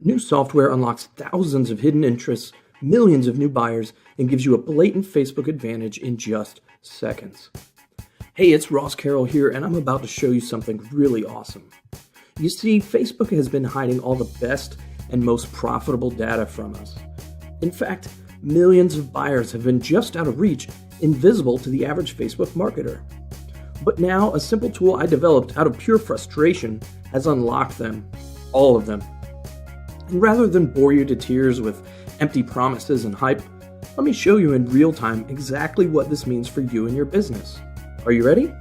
New software unlocks thousands of hidden interests, millions of new buyers, and gives you a blatant Facebook advantage in just seconds. Hey, it's Carrel here, and I'm about to show you something really awesome. You see, Facebook has been hiding all the best and most profitable data from us. In fact, millions of buyers have been just out of reach, invisible to the average Facebook marketer. But now, a simple tool I developed out of pure frustration has unlocked them, all of them. And rather than bore you to tears with empty promises and hype, let me show you in real time exactly what this means for you and your business. Are you ready?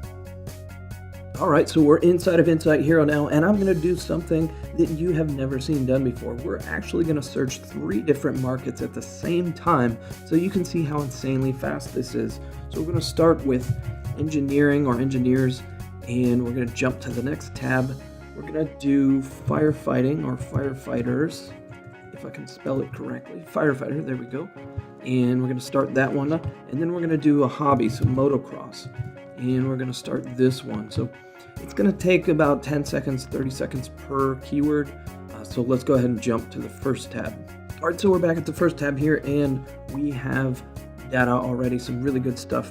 Alright, so we're inside of Insight Hero now, and I'm going to do something that you have never seen done before. We're actually going to search 3 different markets at the same time so you can see how insanely fast this is. So we're going to start with engineering or engineers, and we're going to jump to the next tab. We're going to do firefighting or firefighters, if I can spell it correctly. Firefighter, there we go. And we're going to start that one up. And then we're going to do a hobby, so motocross. And we're going to start this one. So it's going to take about 10 seconds, 30 seconds per keyword. So let's go ahead and jump to the first tab. All right, so we're back at the first tab here, and we have data already, some really good stuff.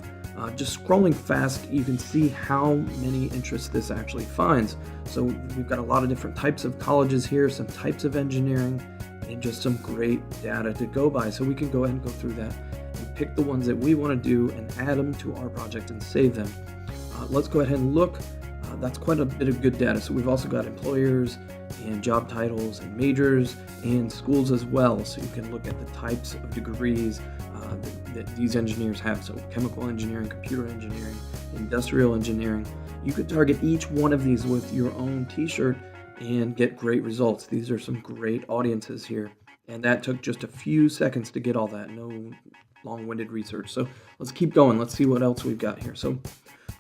Just scrolling fast, you can see how many interests this actually finds. So we've got a lot of different types of colleges here, some types of engineering, and just some great data to go by. So we can go ahead and go through that and pick the ones that we want to do and add them to our project and save them. Let's go ahead and look. That's quite a bit of good data. So we've also got employers and job titles and majors and schools as well. So you can look at the types of degrees that these engineers have. So chemical engineering, computer engineering, industrial engineering. You could target each one of these with your own t-shirt and get great results. These are some great audiences here. And that took just a few seconds to get all that. No long-winded research. So let's keep going. Let's see what else we've got here. So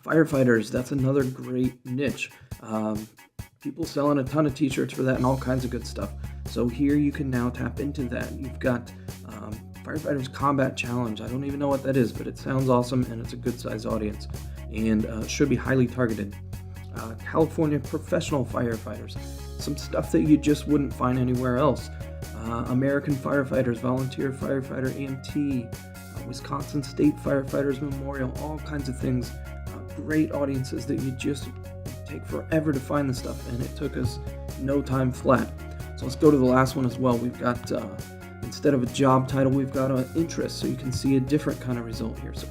firefighters, that's another great niche. People selling a ton of t-shirts for that and all kinds of good stuff. So here you can now tap into that. You've got Firefighters Combat Challenge. I don't even know what that is, but it sounds awesome and it's a good size audience and should be highly targeted. California Professional Firefighters, some stuff that you just wouldn't find anywhere else. American Firefighters, Volunteer Firefighter EMT, Wisconsin State Firefighters Memorial, all kinds of things. Great audiences that you just take forever to find the stuff, and it took us no time flat. So let's go to the last one as well. We've got instead of a job title, we've got an interest, so you can see a different kind of result here. So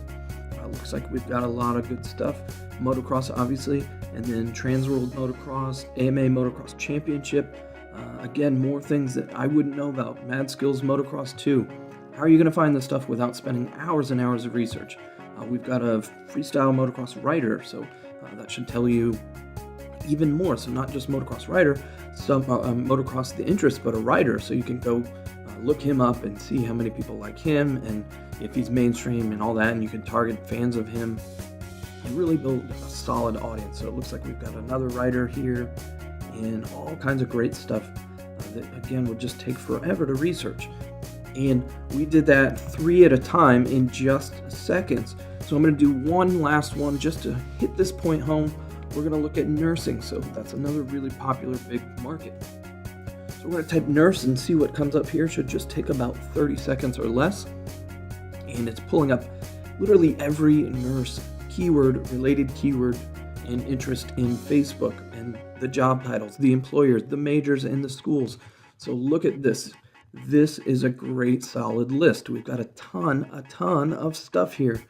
looks like we've got a lot of good stuff. Motocross, obviously, and then Trans World Motocross, AMA Motocross Championship. Again, more things that I wouldn't know about. Mad Skills Motocross 2. How are you going to find this stuff without spending hours and hours of research? We've got a freestyle motocross rider, so that should tell you even more. So not just motocross rider, some motocross the interest, but a rider. So you can go look him up and see how many people like him and if he's mainstream and all that, and you can target fans of him and really build a solid audience. So it looks like we've got another writer here and all kinds of great stuff that again would just take forever to research. And we did that 3 at a time in just seconds. So I'm going to do one last one just to hit this point home. We're going to look at nursing. So that's another really popular big market. So we're going to type nurse and see what comes up here. Should just take about 30 seconds or less. And it's pulling up literally every nurse keyword, related keyword, and interest in Facebook, and the job titles, the employers, the majors, and the schools. So look at this. This is a great solid list. We've got a ton of stuff here.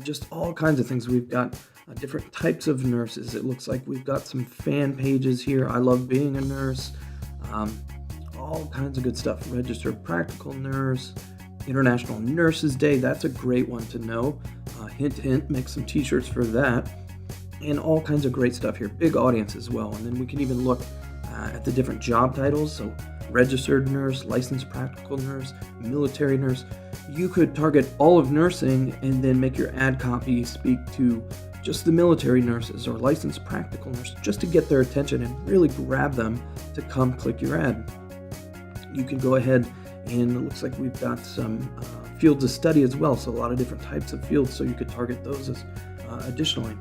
Just all kinds of things. We've got different types of nurses. It looks like we've got some fan pages here. I love being a nurse. All kinds of good stuff. Registered practical nurse. International Nurses Day. That's a great one to know. Hint, hint, make some t-shirts for that. And all kinds of great stuff here. Big audience as well. And then we can even look at the different job titles. So registered nurse, licensed practical nurse, military nurse. You could target all of nursing and then make your ad copy speak to just the military nurses or licensed practical nurse, just to get their attention and really grab them to come click your ad. You can go ahead and it looks like we've got some fields of study as well. So a lot of different types of fields, so you could target those as additionally.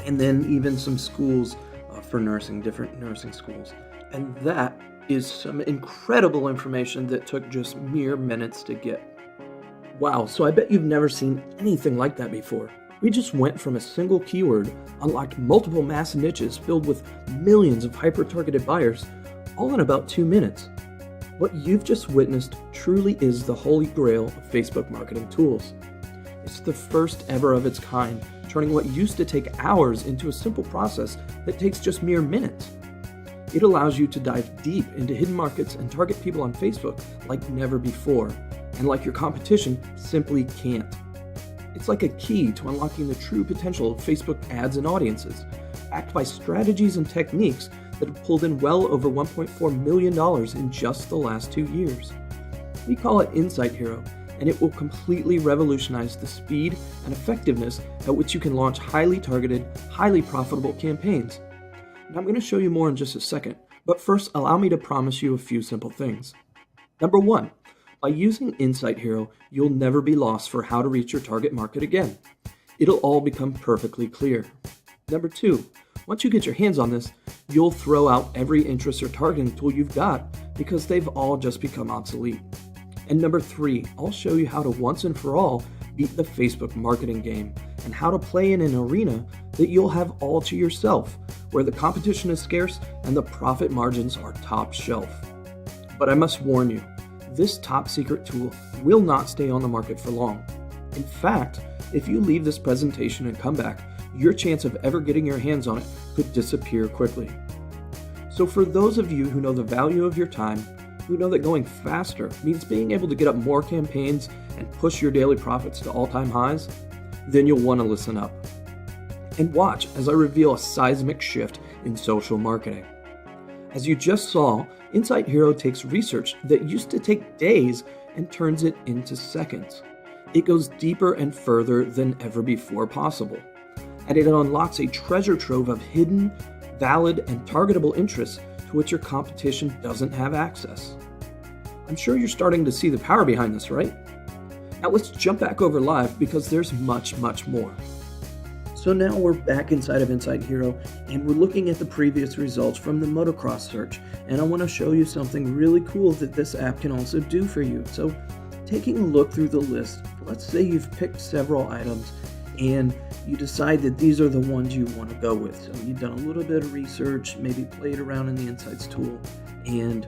And then even some schools for nursing, different nursing schools. And that is some incredible information that took just mere minutes to get. Wow, so I bet you've never seen anything like that before. We just went from a single keyword, unlocked multiple mass niches filled with millions of hyper-targeted buyers, all in about 2 minutes. What you've just witnessed truly is the holy grail of Facebook marketing tools. It's the first ever of its kind, turning what used to take hours into a simple process that takes just mere minutes. It allows you to dive deep into hidden markets and target people on Facebook like never before, and like your competition simply can't. It's like a key to unlocking the true potential of Facebook ads and audiences, backed by strategies and techniques that have pulled in well over $1.4 million in just the last 2 years. We call it Insight Hero, and it will completely revolutionize the speed and effectiveness at which you can launch highly targeted, highly profitable campaigns. And I'm going to show you more in just a second, but first allow me to promise you a few simple things. Number 1, by using Insight Hero, you'll never be lost for how to reach your target market again. It'll all become perfectly clear. Number 2, once you get your hands on this, you'll throw out every interest or targeting tool you've got because they've all just become obsolete. And number 3, I'll show you how to once and for all beat the Facebook marketing game and how to play in an arena that you'll have all to yourself, where the competition is scarce and the profit margins are top shelf. But I must warn you, this top secret tool will not stay on the market for long. In fact, if you leave this presentation and come back, your chance of ever getting your hands on it could disappear quickly. So for those of you who know the value of your time, who know that going faster means being able to get up more campaigns and push your daily profits to all-time highs, then you'll want to listen up. And watch as I reveal a seismic shift in social marketing. As you just saw, Insight Hero takes research that used to take days and turns it into seconds. It goes deeper and further than ever before possible. And it unlocks a treasure trove of hidden, valid, and targetable interests to which your competition doesn't have access. I'm sure you're starting to see the power behind this, right? Now let's jump back over live because there's much, much more. So now we're back inside of Insight Hero and we're looking at the previous results from the motocross search, and I want to show you something really cool that this app can also do for you. So taking a look through the list, let's say you've picked several items and you decide that these are the ones you want to go with. So you've done a little bit of research, maybe played around in the Insights tool, and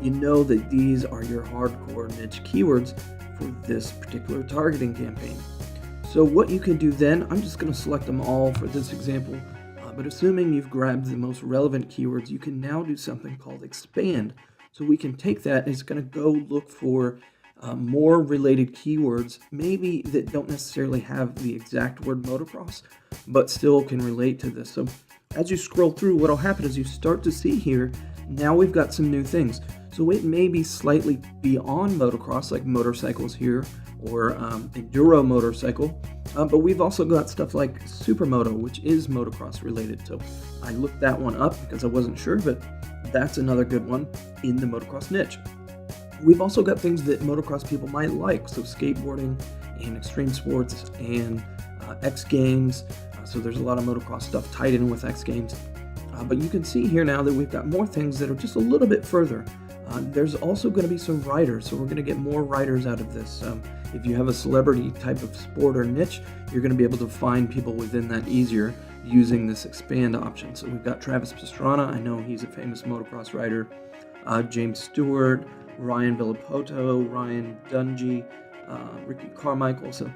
you know that these are your hardcore niche keywords for this particular targeting campaign. So what you can do then, I'm just going to select them all for this example, but assuming you've grabbed the most relevant keywords, you can now do something called expand. So we can take that and it's going to go look for more related keywords, maybe that don't necessarily have the exact word motocross, but still can relate to this. So as you scroll through, what'll happen is you start to see here, now we've got some new things. So it may be slightly beyond motocross, like motorcycles here, or enduro motorcycle, but we've also got stuff like supermoto, which is motocross related. So I looked that one up because I wasn't sure, but that's another good one in the motocross niche. We've also got things that motocross people might like, so skateboarding and extreme sports and X Games. So there's a lot of motocross stuff tied in with X Games. But you can see here now that we've got more things that are just a little bit further. There's also going to be some riders, so we're going to get more riders out of this. If you have a celebrity type of sport or niche, you're going to be able to find people within that easier using this expand option. So we've got Travis Pastrana, I know he's a famous motocross rider, James Stewart, Ryan Villapoto, Ryan Dungey, Ricky Carmichael. So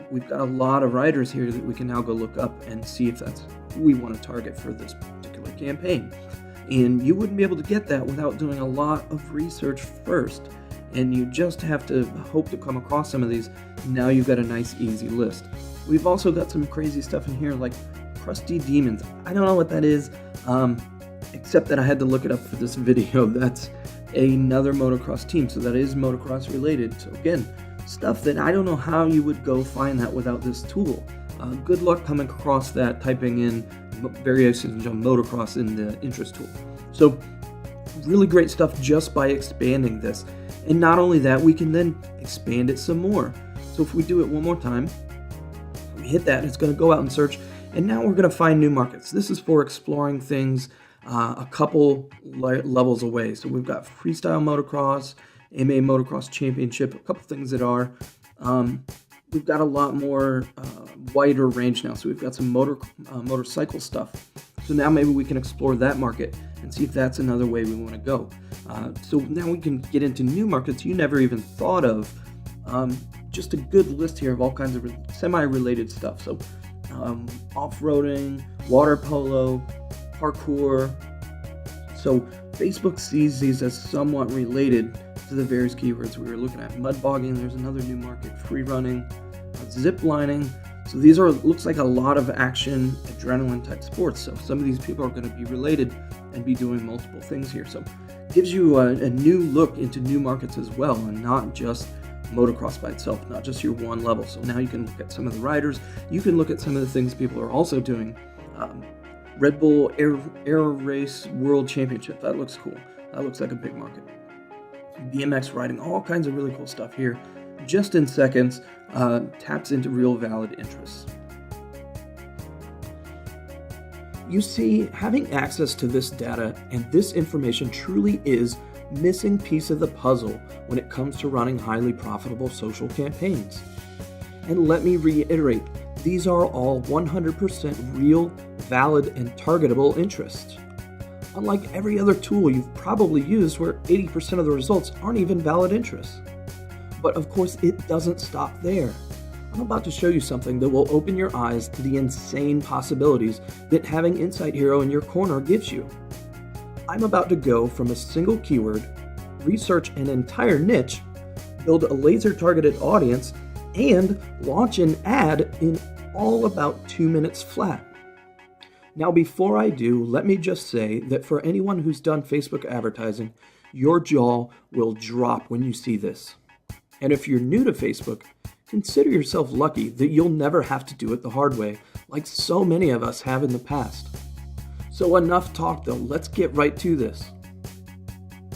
we've got a lot of riders here that we can now go look up and see if that's who we want to target for this particular campaign. And you wouldn't be able to get that without doing a lot of research first. And you just have to hope to come across some of these. Now you've got a nice, easy list. We've also got some crazy stuff in here like Crusty Demons. I don't know what that is, except that I had to look it up for this video. That's another motocross team, so that is motocross related. So again, stuff that I don't know how you would go find that without this tool. Good luck coming across that, typing in variations on motocross in the interest tool. So really great stuff just by expanding this. And not only that, we can then expand it some more. So if we do it one more time, we hit that, it's going to go out and search, and now we're going to find new markets. This is for exploring things a couple levels away. So we've got freestyle motocross, AMA motocross championship, a couple things that are. We've got a lot more wider range now. So we've got some motorcycle stuff. So now maybe we can explore that market and see if that's another way we want to go. So now we can get into new markets you never even thought of. Just a good list here of all kinds of semi-related stuff. So off-roading, water polo, parkour. So Facebook sees these as somewhat related to the various keywords we were looking at. Mud bogging, there's another new market. Free running, zip lining. So these looks like a lot of action, adrenaline type sports. So some of these people are going to be related and be doing multiple things here. So it gives you a new look into new markets as well, and not just motocross by itself, not just your one level. So now you can look at some of the riders. You can look at some of the things people are also doing. Red Bull Air Race World Championship. That looks cool. That looks like a big market. BMX riding, all kinds of really cool stuff here. Just in seconds, taps into real valid interests. You see, having access to this data and this information truly is missing piece of the puzzle when it comes to running highly profitable social campaigns. And let me reiterate, these are all 100% real, valid, and targetable interests. Unlike every other tool you've probably used where 80% of the results aren't even valid interests. But of course, it doesn't stop there. I'm about to show you something that will open your eyes to the insane possibilities that having Insight Hero in your corner gives you. I'm about to go from a single keyword, research an entire niche, build a laser-targeted audience, and launch an ad in all about 2 minutes flat. Now, before I do, let me just say that for anyone who's done Facebook advertising, your jaw will drop when you see this. And if you're new to Facebook, consider yourself lucky that you'll never have to do it the hard way, like so many of us have in the past. So enough talk though, let's get right to this.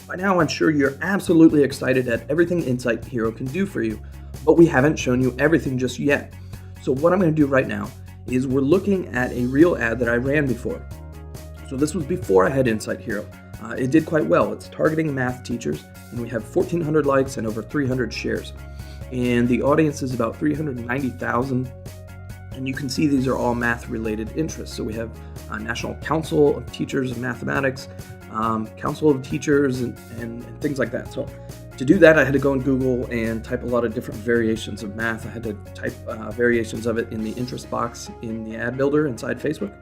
By now I'm sure you're absolutely excited at everything Insight Hero can do for you, but we haven't shown you everything just yet. So what I'm going to do right now is we're looking at a real ad that I ran before. So this was before I had Insight Hero. It did quite well. It's targeting math teachers, and we have 1,400 likes and over 300 shares. And the audience is about 390,000. And you can see these are all math-related interests. So we have National Council of Teachers of Mathematics, Council of Teachers, and things like that. So to do that, I had to go on Google and type a lot of different variations of math. I had to type variations of it in the interest box in the ad builder inside Facebook,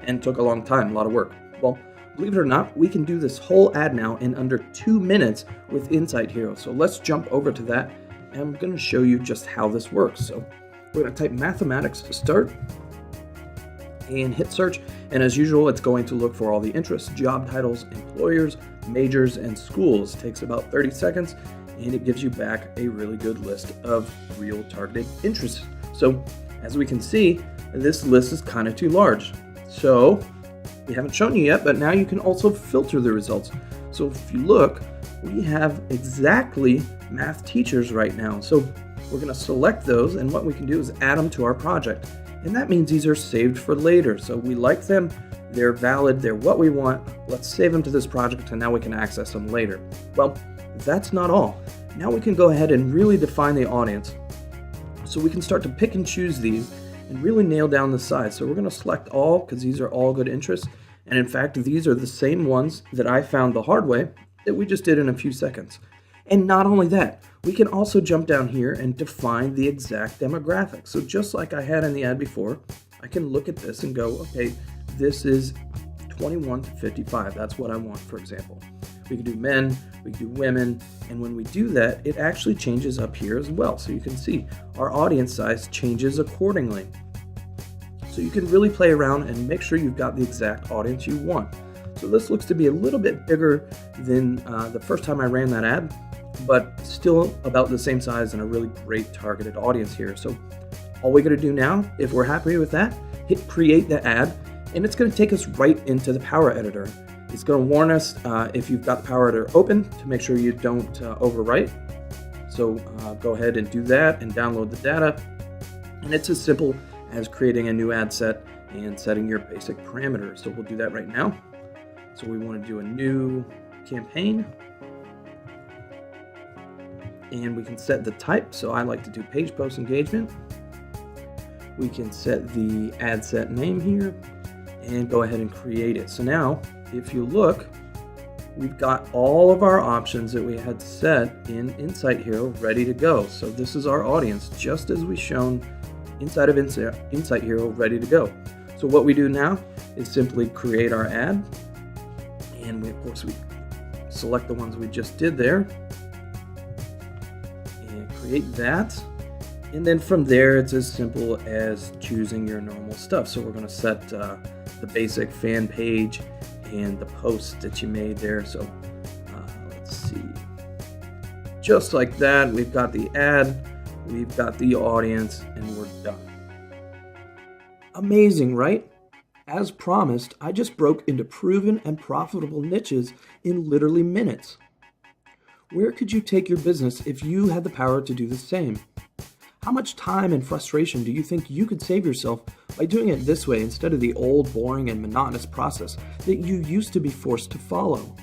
and it took a long time, a lot of work. Well, believe it or not, we can do this whole ad now in under 2 minutes with Insight Hero. So let's jump over to that, and I'm going to show you just how this works. So we're going to type mathematics to start and hit search. And as usual, it's going to look for all the interests, job titles, employers, majors, and schools. It takes about 30 seconds, and it gives you back a really good list of real targeted interests. So as we can see, this list is kind of too large. So we haven't shown you yet, but now you can also filter the results. So if you look, we have exactly math teachers right now. So we're going to select those, and what we can do is add them to our project. And that means these are saved for later. So we like them, they're valid, they're what we want. Let's save them to this project, and now we can access them later. Well, that's not all. Now we can go ahead and really define the audience. So we can start to pick and choose these and really nail down the size. So we're going to select all because these are all good interests. And in fact, these are the same ones that I found the hard way that we just did in a few seconds. And not only that, we can also jump down here and define the exact demographics. So just like I had in the ad before, I can look at this and go, okay, this is 21 to 55. That's what I want, for example. We can do men, we can do women, and when we do that, it actually changes up here as well. So you can see our audience size changes accordingly. So you can really play around and make sure you've got the exact audience you want. So this looks to be a little bit bigger than the first time I ran that ad, but still about the same size and a really great targeted audience here. So all we got to do now, if we're happy with that, hit create the ad, and it's going to take us right into the Power Editor. It's going to warn us if you've got the Power Editor open to make sure you don't overwrite. So go ahead and do that and download the data. And it's as simple as creating a new ad set and setting your basic parameters. So we'll do that right now. So we want to do a new campaign. And we can set the type. So I like to do page post engagement. We can set the ad set name here and go ahead and create it. So now, if you look, we've got all of our options that we had set in Insight Hero ready to go. So this is our audience, just as we've shown inside of Insight Hero ready to go. So what we do now is simply create our ad. And of course, we select the ones we just did there and create that. And then from there, it's as simple as choosing your normal stuff. So we're going to set the basic fan page and the post that you made there. So let's see. Just like that, we've got the ad, we've got the audience, and we're done. Amazing, right? As promised, I just broke into proven and profitable niches in literally minutes. Where could you take your business if you had the power to do the same? How much time and frustration do you think you could save yourself by doing it this way instead of the old, boring, and monotonous process that you used to be forced to follow?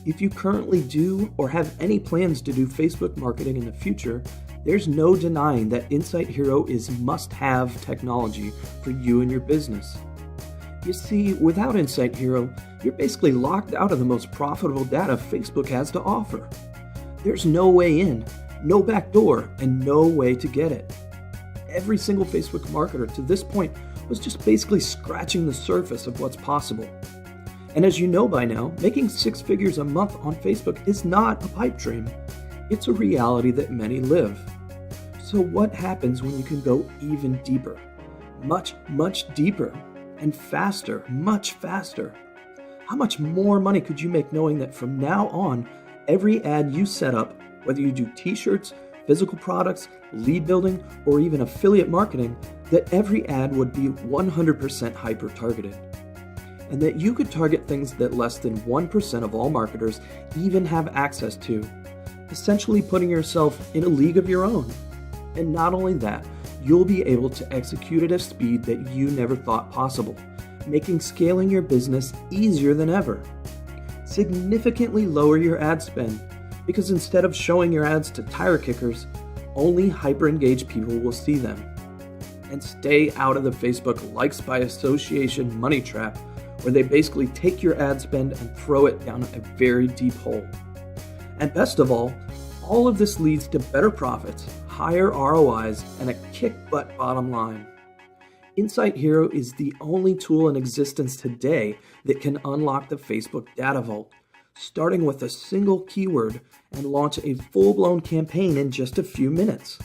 If you currently do or have any plans to do Facebook marketing in the future, there's no denying that Insight Hero is must-have technology for you and your business. You see, without Insight Hero, you're basically locked out of the most profitable data Facebook has to offer. There's no way in, no back door, and no way to get it. Every single Facebook marketer to this point was just basically scratching the surface of what's possible. And as you know by now, making 6 figures a month on Facebook is not a pipe dream. It's a reality that many live. So what happens when you can go even deeper? Much, much deeper. And faster, much faster. How much more money could you make knowing that from now on, every ad you set up, whether you do t-shirts, physical products, lead building, or even affiliate marketing, that every ad would be 100% hyper-targeted. And that you could target things that less than 1% of all marketers even have access to, essentially putting yourself in a league of your own. And not only that, you'll be able to execute at a speed that you never thought possible, making scaling your business easier than ever. Significantly lower your ad spend, because instead of showing your ads to tire kickers, only hyper-engaged people will see them. And stay out of the Facebook likes by association money trap, where they basically take your ad spend and throw it down a very deep hole. And best of all of this leads to better profits, higher ROIs, and a kick-butt bottom line. Insight Hero is the only tool in existence today that can unlock the Facebook data vault, starting with a single keyword and launch a full-blown campaign in just a few minutes.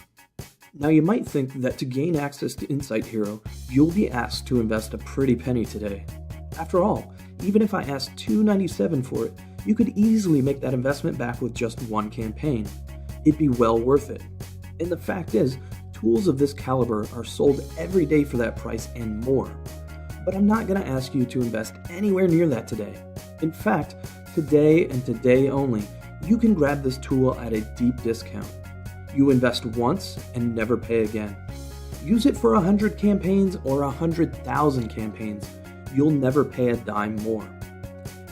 Now you might think that to gain access to Insight Hero, you'll be asked to invest a pretty penny today. After all, even if I asked $297 for it, you could easily make that investment back with just one campaign. It'd be well worth it. And the fact is, tools of this caliber are sold every day for that price and more. But I'm not going to ask you to invest anywhere near that today. In fact, today and today only, you can grab this tool at a deep discount. You invest once and never pay again. Use it for 100 campaigns or 100,000 campaigns. You'll never pay a dime more.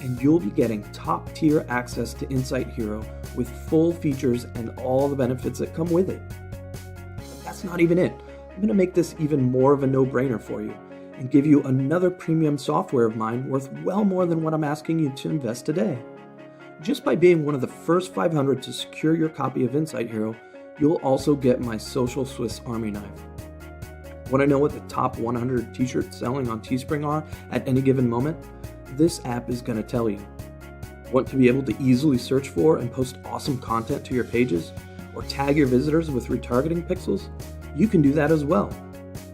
And you'll be getting top-tier access to Insight Hero with full features and all the benefits that come with it. But that's not even it. I'm going to make this even more of a no-brainer for you and give you another premium software of mine worth well more than what I'm asking you to invest today. Just by being one of the first 500 to secure your copy of Insight Hero, you'll also get my social Swiss Army knife. Want to know what the top 100 t-shirts selling on Teespring are at any given moment? This app is going to tell you. Want to be able to easily search for and post awesome content to your pages? Or tag your visitors with retargeting pixels? You can do that as well.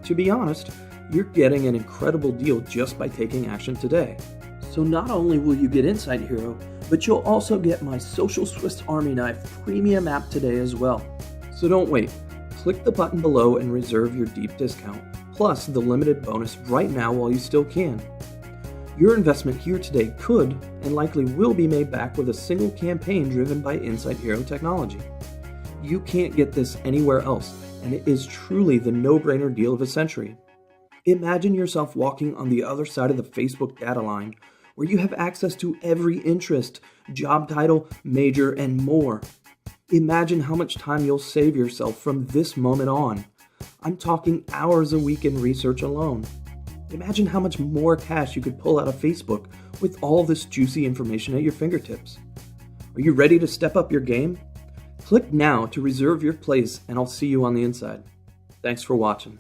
To be honest, you're getting an incredible deal just by taking action today. So not only will you get Insight Hero, but you'll also get my Social Swiss Army Knife premium app today as well. So don't wait. Click the button below and reserve your deep discount, plus the limited bonus right now while you still can. Your investment here today could and likely will be made back with a single campaign driven by Insight Hero technology. You can't get this anywhere else, and it is truly the no-brainer deal of a century. Imagine yourself walking on the other side of the Facebook data line, where you have access to every interest, job title, major, and more. Imagine how much time you'll save yourself from this moment on. I'm talking hours a week in research alone. Imagine how much more cash you could pull out of Facebook with all this juicy information at your fingertips. Are you ready to step up your game? Click now to reserve your place, and I'll see you on the inside. Thanks for watching.